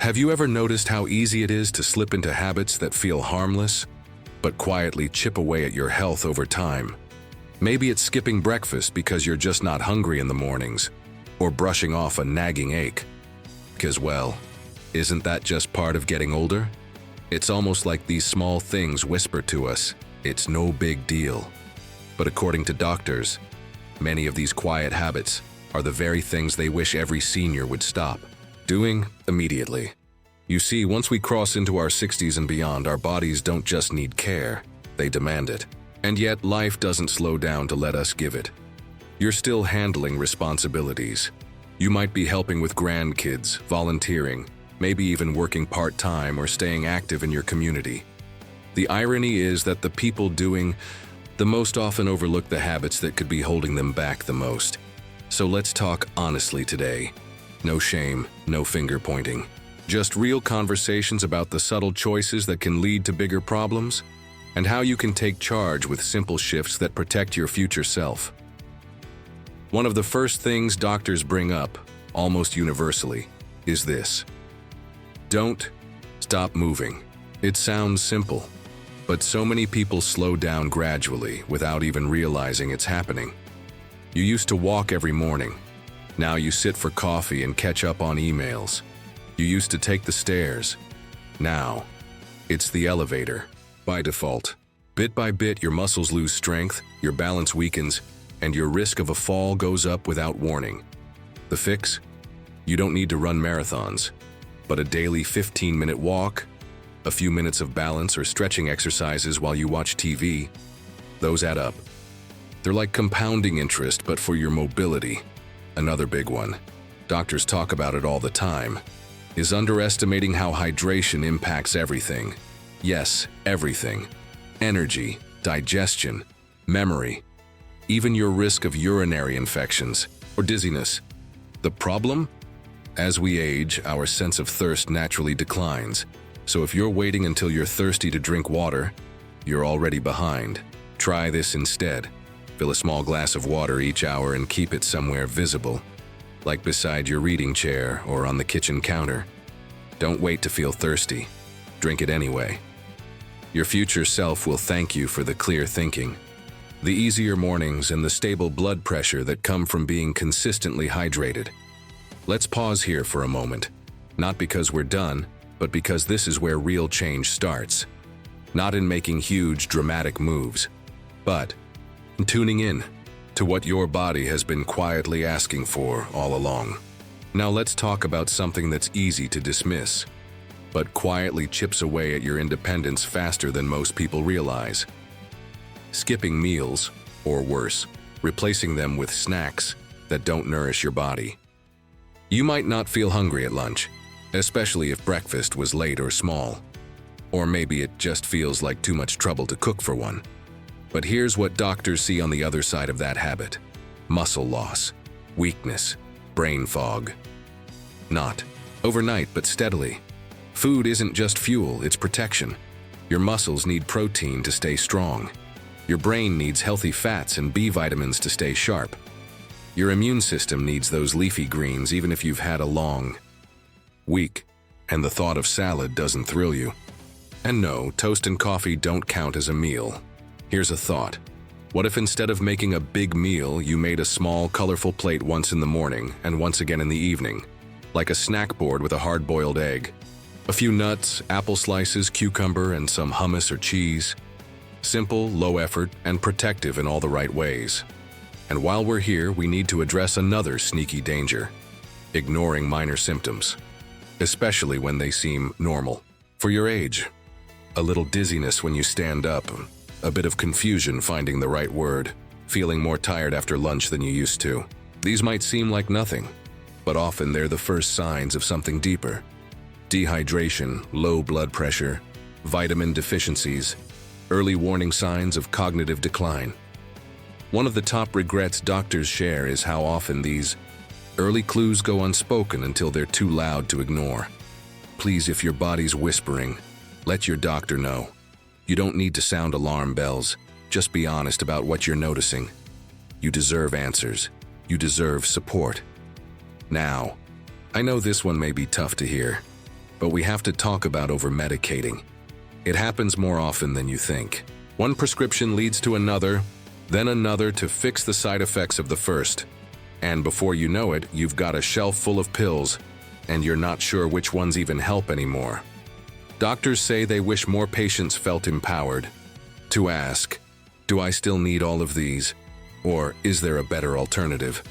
Have you ever noticed how easy it is to slip into habits that feel harmless, but quietly chip away at your health over time? Maybe it's skipping breakfast because you're just not hungry in the mornings, or brushing off a nagging ache. Because, well, isn't that just part of getting older? It's almost like these small things whisper to us, it's no big deal. But according to doctors, many of these quiet habits are the very things they wish every senior would stop doing immediately. You see, once we cross into our 60s and beyond, our bodies don't just need care, they demand it. And yet, life doesn't slow down to let us give it. You're still handling responsibilities. You might be helping with grandkids, volunteering, maybe even working part-time or staying active in your community. The irony is that the people doing the most often overlook the habits that could be holding them back the most. So let's talk honestly today. No shame, no finger pointing. Just real conversations about the subtle choices that can lead to bigger problems, and how you can take charge with simple shifts that protect your future self. One of the first things doctors bring up, almost universally, is this: don't stop moving. It sounds simple, but so many people slow down gradually without even realizing it's happening. You used to walk every morning. Now you sit for coffee and catch up on emails. You used to take the stairs. Now, it's the elevator. By default, bit by bit your muscles lose strength, your balance weakens, and your risk of a fall goes up without warning. The fix? You don't need to run marathons, but a daily 15-minute walk, a few minutes of balance or stretching exercises while you watch TV, those add up. They're like compounding interest, but for your mobility. Another big one, doctors talk about it all the time, is underestimating how hydration impacts everything. Yes, everything. Energy, digestion, memory, even your risk of urinary infections or dizziness. The problem? As we age, our sense of thirst naturally declines. So if you're waiting until you're thirsty to drink water, you're already behind. Try this instead. Fill a small glass of water each hour and keep it somewhere visible, like beside your reading chair or on the kitchen counter. Don't wait to feel thirsty. Drink it anyway. Your future self will thank you for the clear thinking, the easier mornings, and the stable blood pressure that come from being consistently hydrated. Let's pause here for a moment, not because we're done, but because this is where real change starts. Not in making huge, dramatic moves, but in tuning in to what your body has been quietly asking for all along. Now let's talk about something that's easy to dismiss, but quietly chips away at your independence faster than most people realize. Skipping meals, or worse, replacing them with snacks that don't nourish your body. You might not feel hungry at lunch, especially if breakfast was late or small. Or maybe it just feels like too much trouble to cook for one. But here's what doctors see on the other side of that habit: muscle loss, weakness, brain fog. Not overnight, but steadily. Food isn't just fuel, it's protection. Your muscles need protein to stay strong. Your brain needs healthy fats and B vitamins to stay sharp. Your immune system needs those leafy greens even if you've had a long week, and the thought of salad doesn't thrill you. And no, toast and coffee don't count as a meal. Here's a thought. What if instead of making a big meal, you made a small, colorful plate once in the morning and once again in the evening? Like a snack board with a hard-boiled egg. A few nuts, apple slices, cucumber, and some hummus or cheese. Simple, low effort, and protective in all the right ways. And while we're here, we need to address another sneaky danger: ignoring minor symptoms, especially when they seem normal. For your age, a little dizziness when you stand up, a bit of confusion finding the right word, feeling more tired after lunch than you used to. These might seem like nothing, but often they're the first signs of something deeper. Dehydration, low blood pressure, vitamin deficiencies, early warning signs of cognitive decline. One of the top regrets doctors share is how often these early clues go unspoken until they're too loud to ignore. Please, if your body's whispering, let your doctor know. You don't need to sound alarm bells. Just be honest about what you're noticing. You deserve answers. You deserve support. Now, I know this one may be tough to hear, but we have to talk about over-medicating. It happens more often than you think. One prescription leads to another, then another to fix the side effects of the first. And before you know it, you've got a shelf full of pills, and you're not sure which ones even help anymore. Doctors say they wish more patients felt empowered to ask, do I still need all of these? Or is there a better alternative?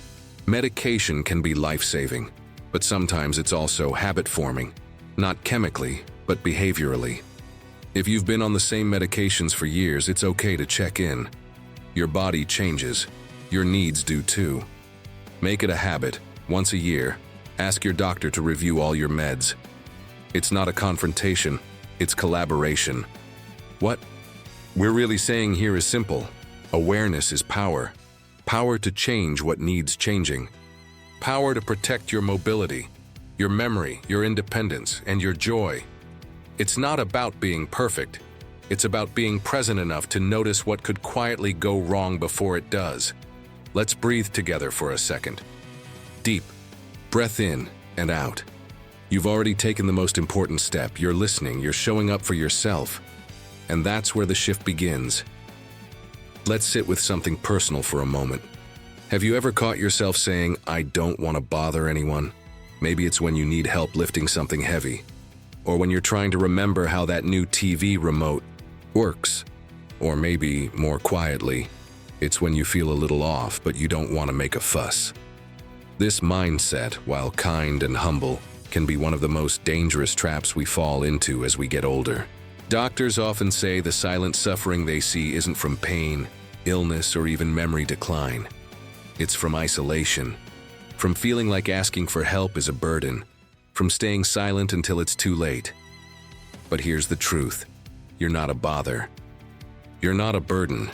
Medication can be life-saving, but sometimes it's also habit-forming, not chemically, but behaviorally. If you've been on the same medications for years, it's okay to check in. Your body changes. Your needs do too. Make it a habit, once a year. Ask your doctor to review all your meds. It's not a confrontation, it's collaboration. What we're really saying here is simple. Awareness is power. Power to change what needs changing. Power to protect your mobility, your memory, your independence, and your joy. It's not about being perfect. It's about being present enough to notice what could quietly go wrong before it does. Let's breathe together for a second. Deep. Breath in and out. You've already taken the most important step. You're listening, you're showing up for yourself. And that's where the shift begins. Let's sit with something personal for a moment. Have you ever caught yourself saying, I don't want to bother anyone? Maybe it's when you need help lifting something heavy. Or when you're trying to remember how that new TV remote works. Or maybe, more quietly, it's when you feel a little off but you don't want to make a fuss. This mindset, while kind and humble, can be one of the most dangerous traps we fall into as we get older. Doctors often say the silent suffering they see isn't from pain, illness, or even memory decline. It's from isolation, from feeling like asking for help is a burden, from staying silent until it's too late. But here's the truth. You're not a bother. You're not a burden.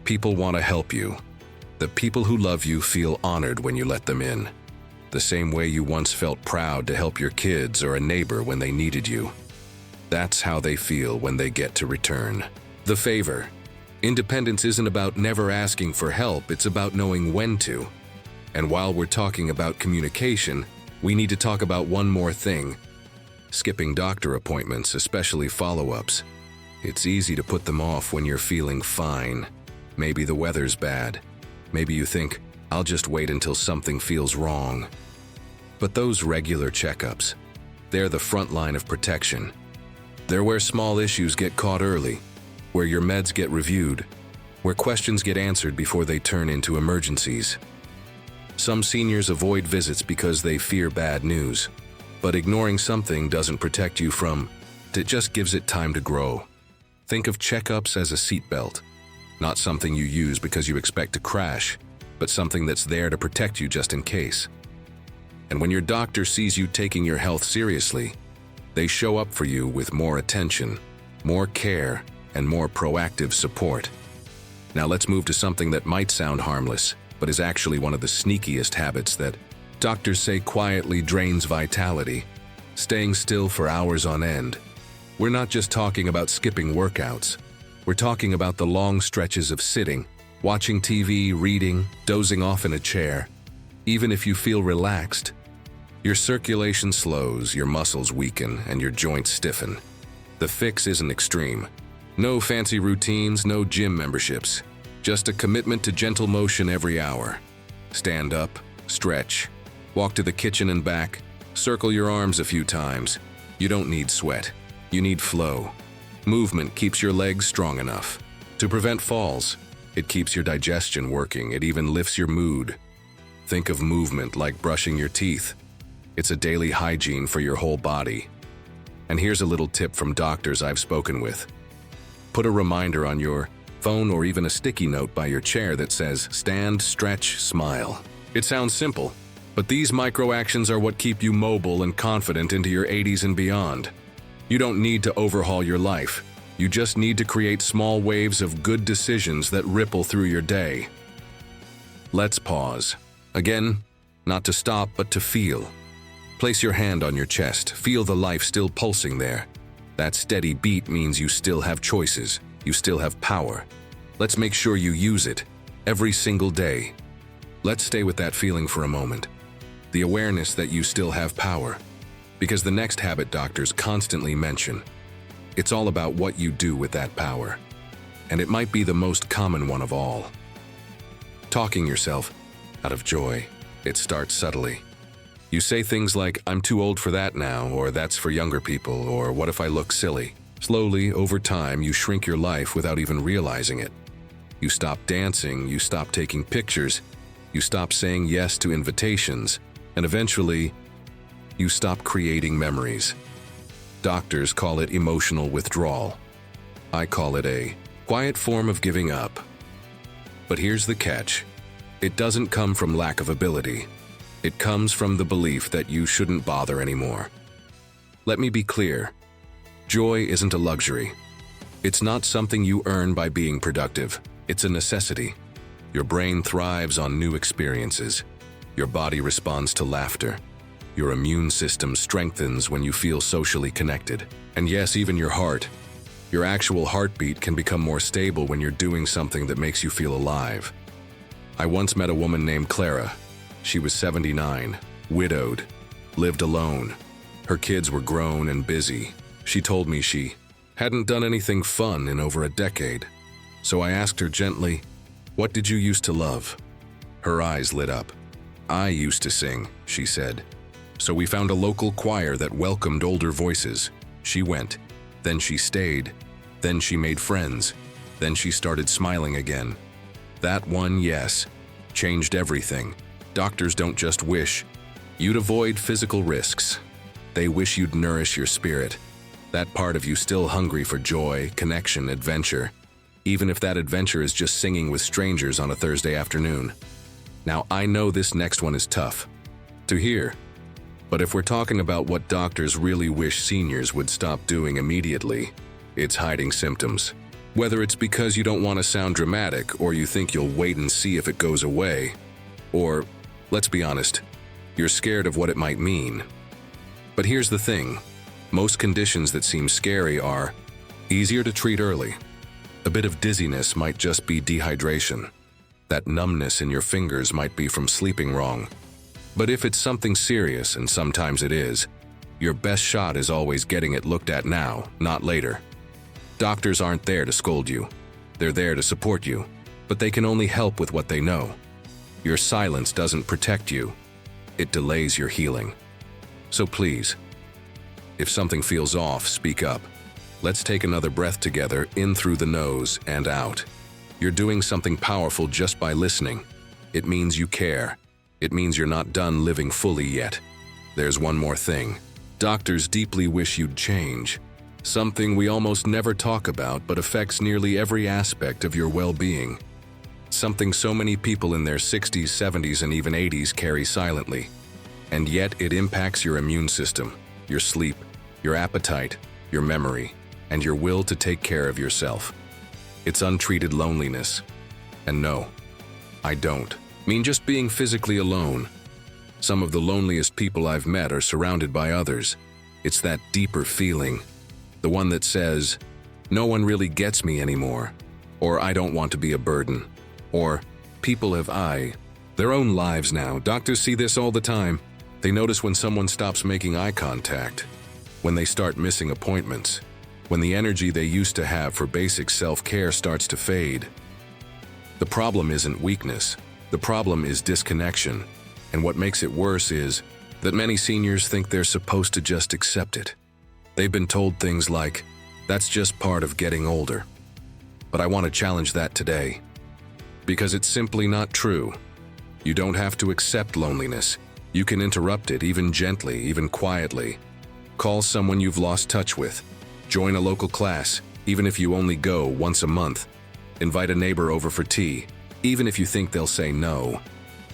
People want to help you. The people who love you feel honored when you let them in. The same way you once felt proud to help your kids or a neighbor when they needed you. That's how they feel when they get to return the favor. Independence isn't about never asking for help, it's about knowing when to. And while we're talking about communication, we need to talk about one more thing. Skipping doctor appointments, especially follow-ups. It's easy to put them off when you're feeling fine. Maybe the weather's bad. Maybe you think, I'll just wait until something feels wrong. But those regular checkups, they're the front line of protection. They're where small issues get caught early, where your meds get reviewed, where questions get answered before they turn into emergencies. Some seniors avoid visits because they fear bad news, but ignoring something doesn't protect you from, it just gives it time to grow. Think of checkups as a seatbelt, not something you use because you expect to crash, but something that's there to protect you just in case. And when your doctor sees you taking your health seriously, they show up for you with more attention, more care, and more proactive support. Now let's move to something that might sound harmless, but is actually one of the sneakiest habits that doctors say quietly drains vitality, staying still for hours on end. We're not just talking about skipping workouts. We're talking about the long stretches of sitting, watching TV, reading, dozing off in a chair. Even if you feel relaxed, your circulation slows, your muscles weaken, and your joints stiffen. The fix isn't extreme. No fancy routines, no gym memberships. Just a commitment to gentle motion every hour. Stand up, stretch, walk to the kitchen and back, circle your arms a few times. You don't need sweat. You need flow. Movement keeps your legs strong enough to prevent falls. It keeps your digestion working. It even lifts your mood. Think of movement like brushing your teeth. It's a daily hygiene for your whole body. And here's a little tip from doctors I've spoken with. Put a reminder on your phone or even a sticky note by your chair that says, stand, stretch, smile. It sounds simple, but these micro actions are what keep you mobile and confident into your 80s and beyond. You don't need to overhaul your life. You just need to create small waves of good decisions that ripple through your day. Let's pause. Again, not to stop, but to feel. Place your hand on your chest. Feel the life still pulsing there. That steady beat means you still have choices. You still have power. Let's make sure you use it every single day. Let's stay with that feeling for a moment. The awareness that you still have power. Because the next habit doctors constantly mention, it's all about what you do with that power. And it might be the most common one of all. Talking yourself out of joy. It starts subtly. You say things like, I'm too old for that now, or that's for younger people, or what if I look silly? Slowly, over time, you shrink your life without even realizing it. You stop dancing, you stop taking pictures, you stop saying yes to invitations, and eventually, you stop creating memories. Doctors call it emotional withdrawal. I call it a quiet form of giving up. But here's the catch. It doesn't come from lack of ability. It comes from the belief that you shouldn't bother anymore. Let me be clear. Joy isn't a luxury. It's not something you earn by being productive. It's a necessity. Your brain thrives on new experiences. Your body responds to laughter. Your immune system strengthens when you feel socially connected. And yes, even your heart. Your actual heartbeat can become more stable when you're doing something that makes you feel alive. I once met a woman named Clara. She was 79, widowed, lived alone. Her kids were grown and busy. She told me she hadn't done anything fun in over a decade. So I asked her gently, "What did you used to love?" Her eyes lit up. "I used to sing," she said. So we found a local choir that welcomed older voices. She went, then she stayed, then she made friends, then she started smiling again. That one yes changed everything. Doctors don't just wish you'd avoid physical risks. They wish you'd nourish your spirit, that part of you still hungry for joy, connection, adventure, even if that adventure is just singing with strangers on a Thursday afternoon. Now, I know this next one is tough to hear, but if we're talking about what doctors really wish seniors would stop doing immediately, it's hiding symptoms. Whether it's because you don't want to sound dramatic or you think you'll wait and see if it goes away, or, let's be honest, you're scared of what it might mean. But here's the thing. Most conditions that seem scary are easier to treat early. A bit of dizziness might just be dehydration. That numbness in your fingers might be from sleeping wrong. But if it's something serious, and sometimes it is, your best shot is always getting it looked at now, not later. Doctors aren't there to scold you. They're there to support you, but they can only help with what they know. Your silence doesn't protect you. It delays your healing. So please, if something feels off, speak up. Let's take another breath together, in through the nose and out. You're doing something powerful just by listening. It means you care. It means you're not done living fully yet. There's one more thing. Doctors deeply wish you'd change. Something we almost never talk about but affects nearly every aspect of your well-being. Something so many people in their 60s, 70s, and even 80s carry silently. And yet it impacts your immune system, your sleep, your appetite, your memory, and your will to take care of yourself. It's untreated loneliness. And no, I don't mean just being physically alone. Some of the loneliest people I've met are surrounded by others. It's that deeper feeling, the one that says, no one really gets me anymore, or I don't want to be a burden, or people have their own lives now. Doctors see this all the time. They notice when someone stops making eye contact, when they start missing appointments, when the energy they used to have for basic self-care starts to fade. The problem isn't weakness. The problem is disconnection. And what makes it worse is that many seniors think they're supposed to just accept it. They've been told things like, that's just part of getting older. But I want to challenge that today. Because it's simply not true. You don't have to accept loneliness. You can interrupt it, even gently, even quietly. Call someone you've lost touch with. Join a local class, even if you only go once a month. Invite a neighbor over for tea, even if you think they'll say no.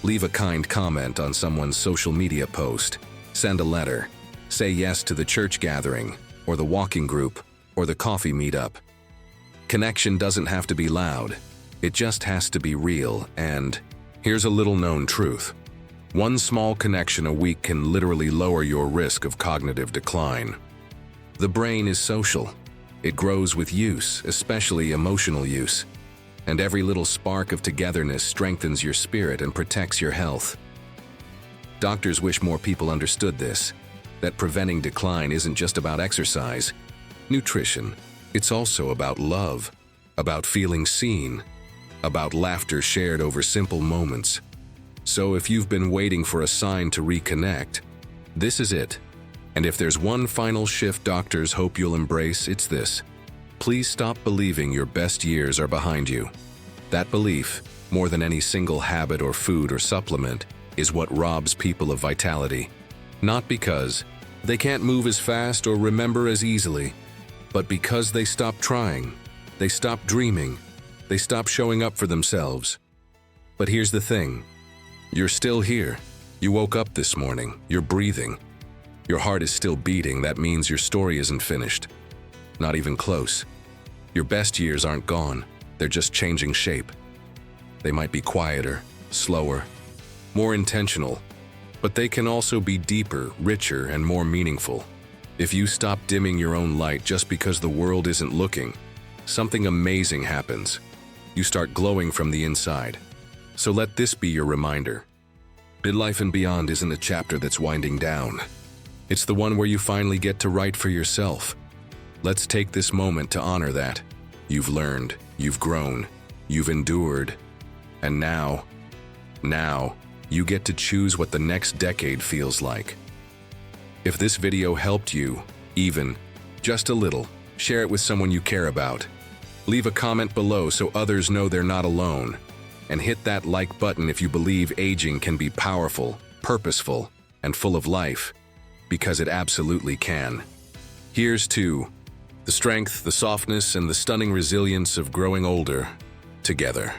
Leave a kind comment on someone's social media post. Send a letter. Say yes to the church gathering, or the walking group, or the coffee meetup. Connection doesn't have to be loud. It just has to be real, and here's a little-known truth. One small connection a week can literally lower your risk of cognitive decline. The brain is social. It grows with use, especially emotional use. And every little spark of togetherness strengthens your spirit and protects your health. Doctors wish more people understood this. that preventing decline isn't just about exercise, nutrition. It's also about love, about feeling seen, about laughter shared over simple moments. So if you've been waiting for a sign to reconnect, this is it. And if there's one final shift doctors hope you'll embrace, it's this. Please stop believing your best years are behind you. That belief, more than any single habit or food or supplement, is what robs people of vitality. Not because they can't move as fast or remember as easily, but because they stop trying, they stop dreaming, they stop showing up for themselves. But here's the thing. You're still here. You woke up this morning. You're breathing. Your heart is still beating. That means your story isn't finished. Not even close. Your best years aren't gone. They're just changing shape. They might be quieter, slower, more intentional, but they can also be deeper, richer, and more meaningful. If you stop dimming your own light just because the world isn't looking, something amazing happens. You start glowing from the inside. So let this be your reminder. Midlife and Beyond isn't a chapter that's winding down. It's the one where you finally get to write for yourself. Let's take this moment to honor that. You've learned, you've grown, you've endured, and now, you get to choose what the next decade feels like. If this video helped you, even just a little, share it with someone you care about. Leave a comment below so others know they're not alone. And hit that like button if you believe aging can be powerful, purposeful, and full of life, because it absolutely can. Here's to the strength, the softness, and the stunning resilience of growing older together.